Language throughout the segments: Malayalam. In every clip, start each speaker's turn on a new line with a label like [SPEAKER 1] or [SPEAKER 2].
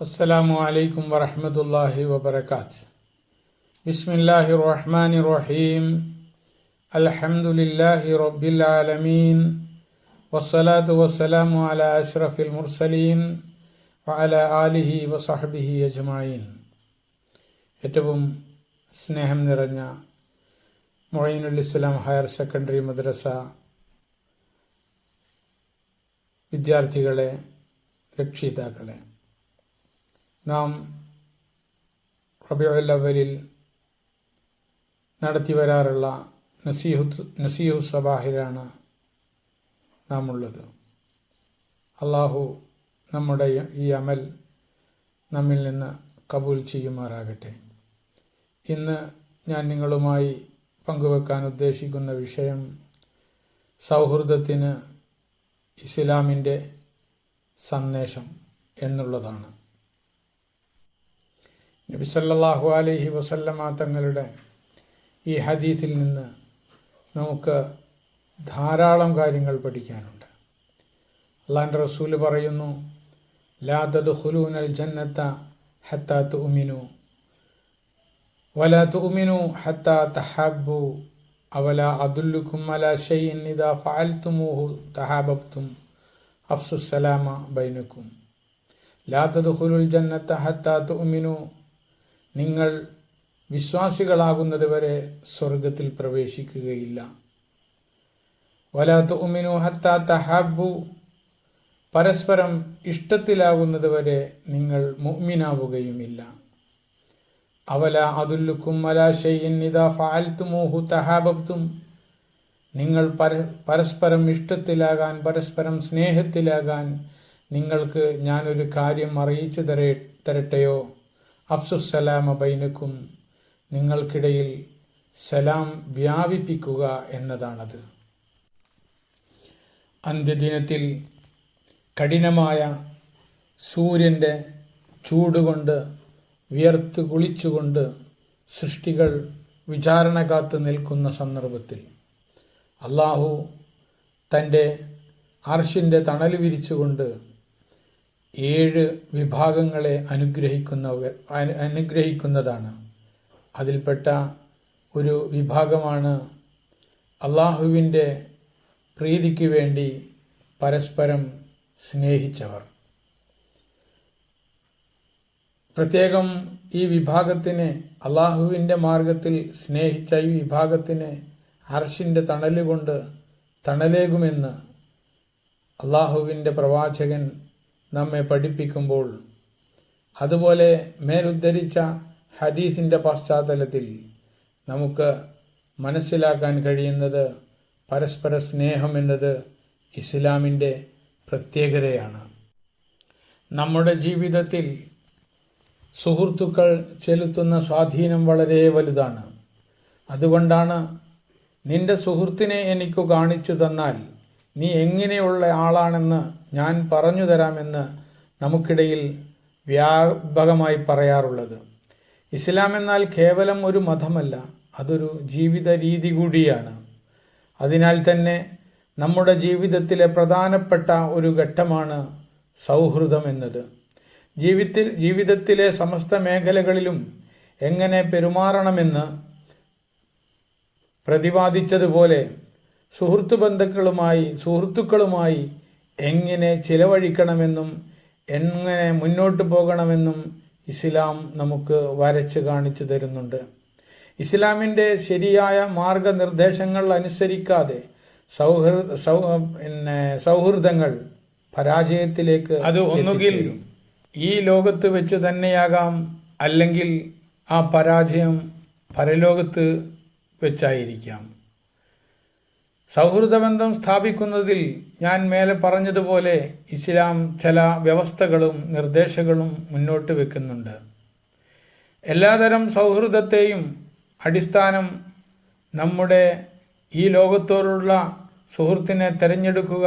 [SPEAKER 1] അസ്സലാമു അലൈക്കും വറഹ്മത്തുള്ളാഹി വബറകാത്ത്. ബിസ്മില്ലാഹിർ റഹ്മാനിർ റഹീം. അൽഹംദുലില്ലാഹി റബ്ബിൽ ആലമീൻ. വസ്സലാത്തു വസ്സലാമു അലാ അഷ്റഫിൽ മുർസലീൻ വഅലാ ആലിഹി വസഹ്ബിഹി അജ്മഈൻ. ഏറ്റവും സ്നേഹം നിറഞ്ഞ മുഈനുൽ ഇസ്ലാം ഹയർ സെക്കൻഡറി മദ്രസ വിദ്യാർത്ഥികളെ, രക്ഷിതാക്കളെ, നാം റബീഉൽ അവ്വലിൽ നടത്തി വരാറുള്ള നസീഹു സബാഹിലാണ് നാം ഉള്ളത്. അള്ളാഹു നമ്മുടെ ഈ അമൽ നമ്മിൽ നിന്ന് കബൂൽ ചെയ്യുമാറാകട്ടെ. ഇന്ന് ഞാൻ നിങ്ങളുമായി പങ്കുവെക്കാൻ ഉദ്ദേശിക്കുന്ന വിഷയം സൗഹൃദത്തിന് ഇസ്ലാമിൻ്റെ സന്ദേശം എന്നുള്ളതാണ്. നബി സല്ലല്ലാഹു അലൈഹി വസല്ലമ തങ്ങളുടെ ഈ ഹദീസിൽ നിന്ന് നമുക്ക് ധാരാളം കാര്യങ്ങൾ പഠിക്കാനുണ്ട്. അല്ലാഹുവിൻ്റെ റസൂൽ പറയുന്നു, ലാ തദ്ഖുലൂനൽ ജന്നത ഹത്താ തുഅ്മിനു വലാ തുഅ്മിനു ഹത്താ തഹബ്ബു അവലാ അദുല്ലുക്കും അലാ ഷൈഇൻ ഇദാ ഫഅൽതുമൂഹു തഹാബബ്തും അഫ്സുസ് സലാമ ബൈനക്കും. ലാ തദ്ഖുലുൽ ജന്നത ഹത്താ തുഅ്മിനു, നിങ്ങൾ വിശ്വാസികളാകുന്നത് വരെ സ്വർഗത്തിൽ പ്രവേശിക്കുകയില്ല. വലാ തുഅ്മിനു ഹത്താ തഹബ്ബു, പരസ്പരം ഇഷ്ടത്തിലാകുന്നത് വരെ നിങ്ങൾ മുഅ്മിനാവുകയുമില്ല. അവലാ അദുല്ലുക്കും അലാ ഷൈഇൻ ഇദാ ഫഅൽതുമൂഹു തഹാബബ്തും, നിങ്ങൾ പരസ്പരം ഇഷ്ടത്തിലാകാൻ, പരസ്പരം സ്നേഹത്തിലാകാൻ നിങ്ങൾക്ക് ഞാനൊരു കാര്യം അറിയിച്ചു തരട്ടെയോ? അഫ്സുസ് സലാമ ബൈനക്കും, നിങ്ങൾക്കിടയിൽ സലാം വ്യാപിപ്പിക്കുക എന്നതാണത്. അന്ത്യദിനത്തിൽ കഠിനമായ സൂര്യൻ്റെ ചൂടുകൊണ്ട് വിയർത്ത് കുളിച്ചുകൊണ്ട് സൃഷ്ടികൾ വിചാരണ കാത്തു നിൽക്കുന്ന സന്ദർഭത്തിൽ അള്ളാഹു തൻ്റെ അർശിൻ്റെ തണൽ വിരിച്ചുകൊണ്ട് 7 വിഭാഗങ്ങളെ അനുഗ്രഹിക്കുന്നതാണ്. അതിൽപ്പെട്ട ഒരു വിഭാഗമാണ് അള്ളാഹുവിൻ്റെ പ്രീതിക്ക് വേണ്ടി പരസ്പരം സ്നേഹിച്ചവർ. പ്രത്യേകം ഈ വിഭാഗത്തിന്, അള്ളാഹുവിൻ്റെ മാർഗത്തിൽ സ്നേഹിച്ച ഈ വിഭാഗത്തിന് അർശിൻ്റെ തണലുകൊണ്ട് തണലേകുമെന്ന് അള്ളാഹുവിൻ്റെ പ്രവാചകൻ നമ്മെ പഠിപ്പിക്കുമ്പോൾ, അതുപോലെ മേലുദ്ധരിച്ച ഹദീസിൻ്റെ പശ്ചാത്തലത്തിൽ നമുക്ക് മനസ്സിലാക്കാൻ കഴിയുന്നത് പരസ്പര സ്നേഹം എന്നത് ഇസ്ലാമിൻ്റെ പ്രത്യേകതയാണ്. നമ്മുടെ ജീവിതത്തിൽ സുഹൃത്തുക്കൾ ചെലുത്തുന്ന സ്വാധീനം വളരെ വലുതാണ്. അതുകൊണ്ടാണ് നിന്റെ സുഹൃത്തിനെ എനിക്ക് കാണിച്ചു തന്നാൽ നീ എങ്ങനെയുള്ള ആളാണെന്ന് ഞാൻ പറഞ്ഞു തരാമെന്ന് നമുക്കിടയിൽ വ്യാപകമായി പറയാറുള്ളത്. ഇസ്ലാം എന്നാൽ കേവലം ഒരു മതമല്ല, അതൊരു ജീവിത രീതി കൂടിയാണ്. അതിനാൽ തന്നെ നമ്മുടെ ജീവിതത്തിലെ പ്രധാനപ്പെട്ട ഒരു ഘട്ടമാണ് സൗഹൃദം എന്നത്. ജീവിതത്തിലെ സമസ്ത മേഖലകളിലും എങ്ങനെ പെരുമാറണമെന്ന് പ്രതിപാദിച്ചതുപോലെ സുഹൃത്തുക്കളുമായി എങ്ങനെ ചിലവഴിക്കണമെന്നും എങ്ങനെ മുന്നോട്ട് പോകണമെന്നും ഇസ്ലാം നമുക്ക് വരച്ച് കാണിച്ചു തരുന്നുണ്ട്. ഇസ്ലാമിൻ്റെ ശരിയായ മാർഗനിർദ്ദേശങ്ങൾ അനുസരിക്കാതെ സൗഹൃദങ്ങൾ പരാജയത്തിലേക്ക്, അത് ഒന്നുകിൽ ഈ ലോകത്ത് വെച്ച് തന്നെയാകാം, അല്ലെങ്കിൽ ആ പരാജയം പരലോകത്ത് വെച്ചായിരിക്കാം. സൗഹൃദബന്ധം സ്ഥാപിക്കുന്നതിൽ ഞാൻ മേലെ പറഞ്ഞതുപോലെ ഇസ്ലാം ചില വ്യവസ്ഥകളും നിർദ്ദേശങ്ങളും മുന്നോട്ട് വെക്കുന്നുണ്ട്. എല്ലാതരം സൗഹൃദത്തെയും അടിസ്ഥാനം നമ്മുടെ ഈ ലോകത്തോടുള്ള സുഹൃത്തിനെ തിരഞ്ഞെടുക്കുക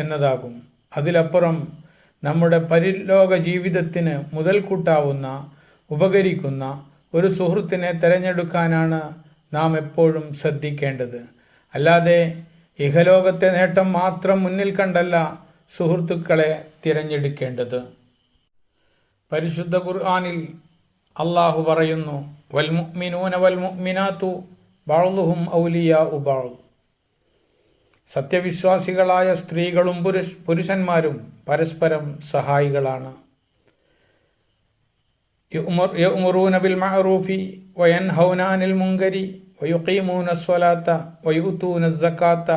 [SPEAKER 1] എന്നതാകും. അതിലപ്പുറം നമ്മുടെ പരലോക ജീവിതത്തിന് മുതൽക്കൂട്ടാവുന്ന, ഉപകരിക്കുന്ന ഒരു സുഹൃത്തിനെ തിരഞ്ഞെടുക്കാനാണ് നാം എപ്പോഴും ശ്രദ്ധിക്കേണ്ടത്. അല്ലാതെ ഇഹലോകത്തെ നേട്ടം മാത്രം മുന്നിൽ കണ്ടല്ല സുഹൃത്തുക്കളെ തിരഞ്ഞെടുക്കേണ്ടത്. പരിശുദ്ധ ഖുർആനിൽ അള്ളാഹു പറയുന്നു, വൽ മുഅ്മിനൂന വൽ മുഅ്മിനാത്തു ബഅ്ളുഹും ഔലിയാഉ ബഅ്ള്. സത്യവിശ്വാസികളായ സ്ത്രീകളും പുരുഷന്മാരും പരസ്പരം സഹായികളാണ്. യഅ്മുറൂന ബിൽ മഅറൂഫി വയൻഹൗന അനിൽ മുൻകരി വയുഖീമൂന അസ്സലാത്ത വയുതൂന അസ്സകാത്ത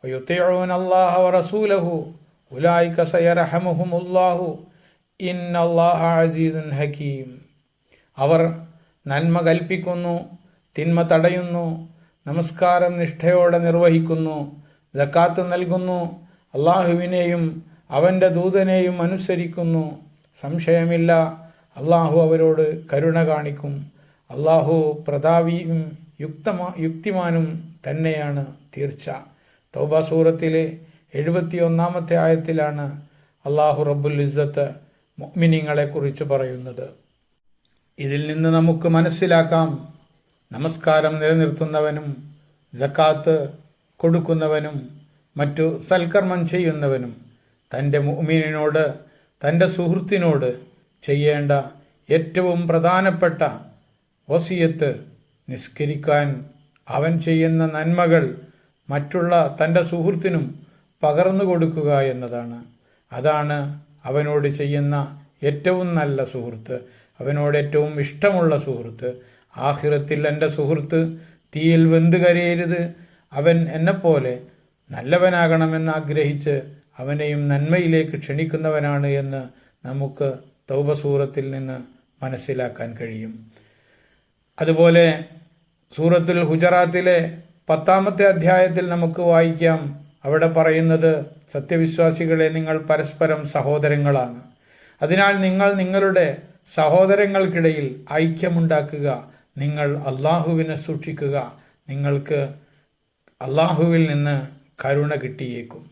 [SPEAKER 1] വയുതീഊന അല്ലാഹ വറസൂലഹു ഉലൈക സയർഹമുഹുമുല്ലാഹു ഇന്നല്ലാഹ അസീസുൻ ഹകീം. അവർ നന്മ കൽപ്പിക്കുന്നു, തിന്മ തടയുന്നു, നമസ്കാരം നിഷ്ഠയോടെ നിർവഹിക്കുന്നു, സക്കാത്ത് നൽകുന്നു, അള്ളാഹുവിനെയും അവൻ്റെ ദൂതനെയും അനുസരിക്കുന്നു. സംശയമില്ല, അള്ളാഹു അവരോട് കരുണ കാണിക്കും. അള്ളാഹു പ്രതാപിയും യുക്തിമാനും തന്നെയാണ് തീർച്ച. തൗബ സൂറത്തിലെ 71-ാമത്തെ ആയത്തിലാണ് അള്ളാഹു റബ്ബുൽ ഇസ്സത്ത് മുഅ്മിനീങ്ങളെ കുറിച്ച് പറയുന്നത്. ഇതിൽ നിന്ന് നമുക്ക് മനസ്സിലാക്കാം, നമസ്കാരം നിലനിർത്തുന്നവനും സക്കാത്ത് കൊടുക്കുന്നവനും മറ്റു സൽക്കർമ്മം ചെയ്യുന്നവനും തൻ്റെ മുഅ്മിനിനോട്, തൻ്റെ സുഹൃത്തിനോട് ചെയ്യേണ്ട ഏറ്റവും പ്രധാനപ്പെട്ട വസിയത്ത് നിസ്കരിക്കാൻ, അവൻ ചെയ്യുന്ന നന്മകൾ മറ്റുള്ള തൻ്റെ സുഹൃത്തിനും പകർന്നു കൊടുക്കുക എന്നതാണ്. അതാണ് അവനോട് ചെയ്യുന്ന ഏറ്റവും നല്ല സുഹൃത്ത്, അവനോട് ഏറ്റവും ഇഷ്ടമുള്ള സുഹൃത്ത്. ആഖിറത്തിൽ എൻ്റെ സുഹൃത്ത് തീയിൽ വെന്ത് കരയരുത്, അവൻ എന്നെപ്പോലെ നല്ലവനാകണമെന്ന് ആഗ്രഹിച്ച് അവനെയും നന്മയിലേക്ക് ക്ഷണിക്കുന്നവനാണ് എന്ന് നമുക്ക് തൗബ സൂറത്തിൽ നിന്ന് മനസ്സിലാക്കാൻ കഴിയും. അതുപോലെ സൂറത്തുൽ ഹുജറാത്തിലെ 10-ാമത്തെ അധ്യായത്തിൽ നമുക്ക് വായിക്കാം, അവിടെ പറയുന്നത്, സത്യവിശ്വാസികളെ, നിങ്ങൾ പരസ്പരം സഹോദരങ്ങളാണ്. അതിനാൽ നിങ്ങൾ നിങ്ങളുടെ സഹോദരങ്ങൾക്കിടയിൽ ഐക്യമുണ്ടാക്കുക, നിങ്ങൾ അള്ളാഹുവിനെ സൂക്ഷിക്കുക, നിങ്ങൾക്ക് അള്ളാഹുവിൽ നിന്ന് കരുണ കിട്ടിയേക്കും.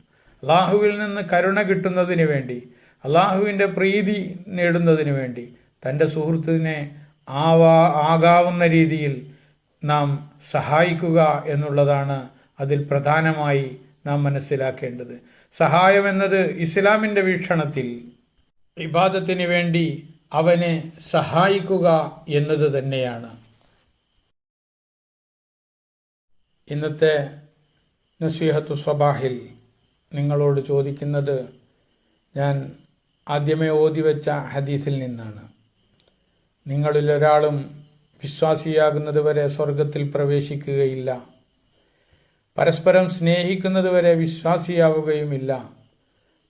[SPEAKER 1] അള്ളാഹുവിൽ നിന്ന് കരുണ കിട്ടുന്നതിന് വേണ്ടി, അള്ളാഹുവിൻ്റെ പ്രീതി നേടുന്നതിന് വേണ്ടി തൻ്റെ സുഹൃത്തിനെ ആകാവുന്ന രീതിയിൽ നാം സഹായിക്കുക എന്നുള്ളതാണ് അതിൽ പ്രധാനമായി നാം മനസ്സിലാക്കേണ്ടത്. സഹായം എന്നത് ഇസ്ലാമിൻ്റെ വീക്ഷണത്തിൽ ഇബാദത്തിന് വേണ്ടി അവനെ സഹായിക്കുക എന്നത് തന്നെയാണ്. ഇന്നത്തെ നസീഹത്തു സ്വബാഹിൽ നിങ്ങളോട് ചോദിക്കുന്നത് ഞാൻ ആദ്യമേ ഓതിവെച്ച ഹദീസിൽ നിന്നാണ്. നിങ്ങളിലൊരാളും വിശ്വാസിയാകുന്നതുവരെ സ്വർഗത്തിൽ പ്രവേശിക്കുകയില്ല, പരസ്പരം സ്നേഹിക്കുന്നതുവരെ വിശ്വാസിയാവുകയുമില്ല.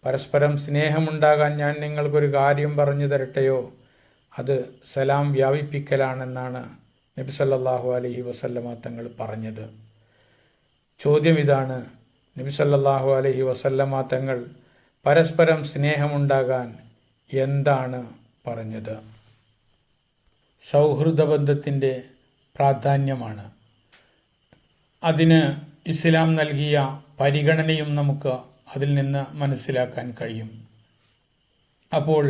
[SPEAKER 1] പരസ്പരം സ്നേഹമുണ്ടാകാൻ ഞാൻ നിങ്ങൾക്കൊരു കാര്യം പറഞ്ഞു തരട്ടെയോ? അത് സലാം വ്യാപിപ്പിക്കലാണെന്നാണ് നബി സല്ലല്ലാഹു അലൈഹി വസല്ലമ തങ്ങൾ പറഞ്ഞത്. ചോദ്യം ഇതാണ്, നബി സല്ലല്ലാഹു അലൈഹി വസല്ലമ തങ്ങൾ പരസ്പരം സ്നേഹമുണ്ടാകാൻ എന്താണ് പറഞ്ഞത്? സൗഹൃദബന്ധത്തിൻ്റെ പ്രാധാന്യമാണ്. അതിന് ഇസ്ലാം നൽകിയ പരിഗണനയും നമുക്ക് അതിൽ നിന്ന് മനസ്സിലാക്കാൻ കഴിയും. അപ്പോൾ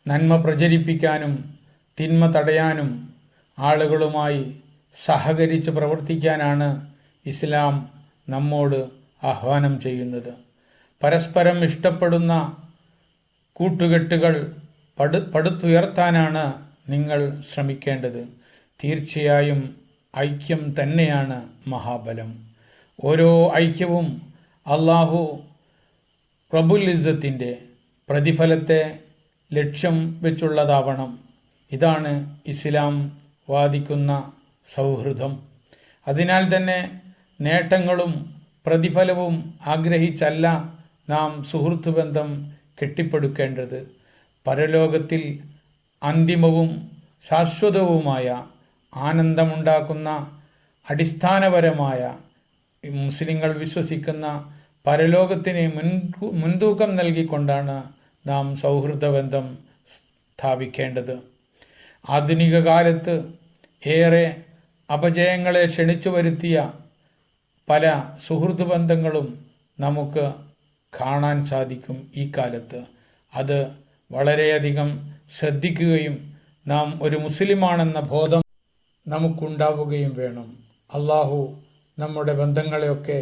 [SPEAKER 1] നന്മ പ്രചരിപ്പിക്കാനും തിന്മ തടയാനും ആളുകളുമായി സഹകരിച്ച് പ്രവർത്തിക്കാനാണ് ഇസ്ലാം നമ്മോട് ആഹ്വാനം ചെയ്യുന്നത്. പരസ്പരം ഇഷ്ടപ്പെടുന്ന കൂട്ടുകെട്ടുകൾ പടുത്തുയർത്താനാണ് നിങ്ങൾ ശ്രമിക്കേണ്ടത്. തീർച്ചയായും ഐക്യം തന്നെയാണ് മഹാബലം. ഓരോ ഐക്യവും അള്ളാഹു റബ്ബുൽ ഇസ്സത്തിൻ്റെ പ്രതിഫലത്തെ ലക്ഷ്യം വെച്ചുള്ളതാവണം. ഇതാണ് ഇസ്ലാം വാദിക്കുന്ന സൗഹൃദം. അതിനാൽ തന്നെ നേട്ടങ്ങളും പ്രതിഫലവും ആഗ്രഹിച്ചല്ല നാം സുഹൃത്ത് ബന്ധം കെട്ടിപ്പടുക്കേണ്ടത്. പരലോകത്തിൽ അന്തിമവും ശാശ്വതവുമായ ആനന്ദമുണ്ടാക്കുന്ന അടിസ്ഥാനപരമായ മുസ്ലിങ്ങൾ വിശ്വസിക്കുന്ന പരലോകത്തിന് മുൻതൂക്കം നൽകിക്കൊണ്ടാണ് നാം സൗഹൃദബന്ധം സ്ഥാപിക്കേണ്ടത്. ആധുനിക കാലത്ത് ഏറെ അപജയങ്ങളെ ക്ഷണിച്ചു വരുത്തിയ പല സുഹൃത്ത് ബന്ധങ്ങളും നമുക്ക് കാണാൻ സാധിക്കും ഈ കാലത്ത്. അത് വളരെയധികം ശ്രദ്ധിക്കുകയും നാം ഒരു മുസ്ലിമാണെന്ന ബോധം നമുക്കുണ്ടാവുകയും വേണം. അള്ളാഹു നമ്മുടെ ബന്ധങ്ങളെയൊക്കെ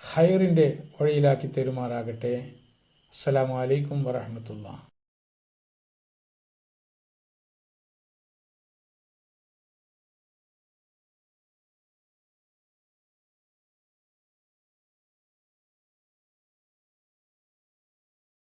[SPEAKER 1] ഖൈറിൻ്റെ വഴിയിലാക്കി തരുമാറാകട്ടെ. അസ്സലാമു അലൈക്കും വറഹ്മത്തുള്ളാഹി.